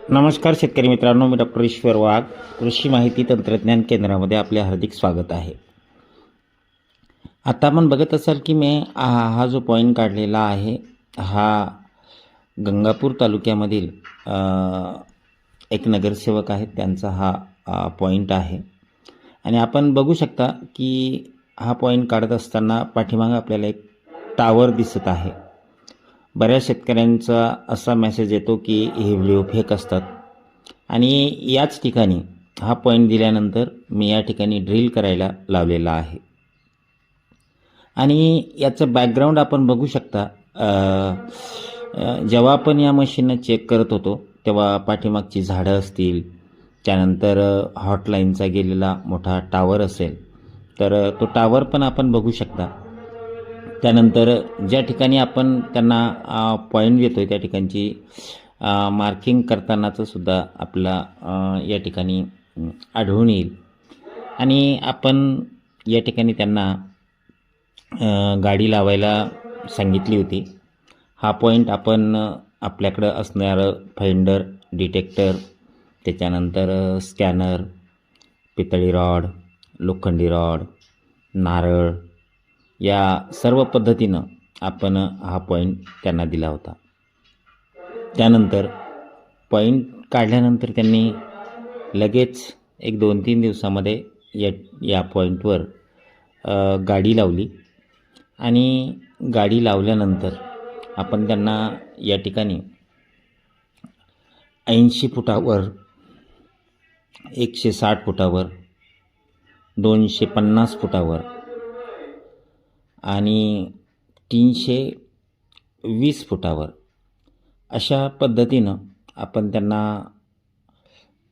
नमस्कार शेतकरी मित्रांनो, मी डॉक्टर ईश्वर वाघ, कृषी माहिती तंत्रज्ञान केंद्रामध्ये आपले हार्दिक स्वागत आहे. आता आपण बघत असाल की मी हा जो पॉईंट काढलेला आहे हा गंगापूर तालुक्यामधील एक नगरसेवक आहेत त्यांचा हा पॉईंट आहे. आणि आपण बघू शकता की हा पॉईंट काढत असताना पाठीमागे आपल्याला एक टावर दिसत आहे. बऱ्याच शेतकऱ्यांचा असा मेसेज येतो की हे व्हिडिओ फेक असतात आणि याच ठिकाणी हा पॉईंट दिल्यानंतर मी या ठिकाणी ड्रिल करायला लावलेला आहे. आणि याचं बॅकग्राऊंड आपण बघू शकता. जेव्हा आपण या मशीननं चेक करत होतो तेव्हा पाठीमागची झाडं असतील, त्यानंतर हॉटलाईनचा गेलेला मोठा टावर असेल तर तो टावर पण आपण बघू शकता. त्यानंतर ज्या ठिकाणी आपण त्यांना पॉईंट देतो आहे त्या ठिकाणची मार्किंग करतानाचं सुद्धा आपला या ठिकाणी आढळून येईल. आणि आपण या ठिकाणी त्यांना गाडी लावायला सांगितली होती. हा पॉईंट आपण आपल्याकडं असणारं फाइंडर, डिटेक्टर, त्याच्यानंतर स्कॅनर, पितळी रॉड, लोखंडी रॉड, नारळ या सर्व पद्धतीनं आपण हा पॉईंट त्यांना दिला होता. त्यानंतर पॉईंट काढल्यानंतर त्यांनी लगेच एक 2-3 दिवसामध्ये या पॉईंटवर गाडी लावली. आणि गाडी लावल्यानंतर आपण त्यांना या ठिकाणी 80 फुटावर, 160 फुटावर, 250 फुटावर आणि 320 फुटावर अशा पद्धतीनं आपण त्यांना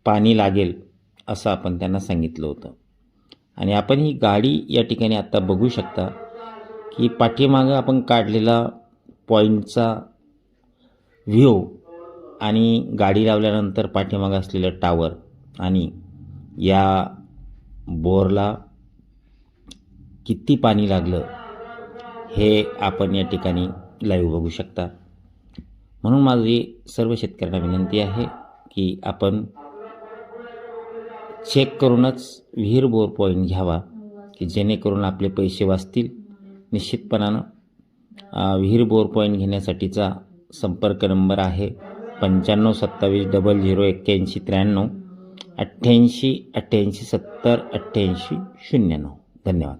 पाणी लागेल असं आपण त्यांना सांगितलं होतं. आणि आपण ही गाडी या ठिकाणी आत्ता बघू शकता की पाठीमागं आपण काढलेला पॉईंटचा व्ह्यू आणि गाडी लावल्यानंतर पाठीमागं असलेलं टावर आणि या बोरला किती पाणी लागलं हे आपण या ठिकाणी लाईव्ह बघू शकता. म्हणून माझी सर्व शेतकऱ्यांना विनंती आहे की आपण चेक करूनच विहीर बोर पॉईंट घ्यावा की जेणेकरून आपले पैसे वाचतील. निश्चितपणानं विहीर बोर पॉईंट घेण्यासाठीचा संपर्क नंबर आहे 9527008193 88 88 70 88 09. धन्यवाद.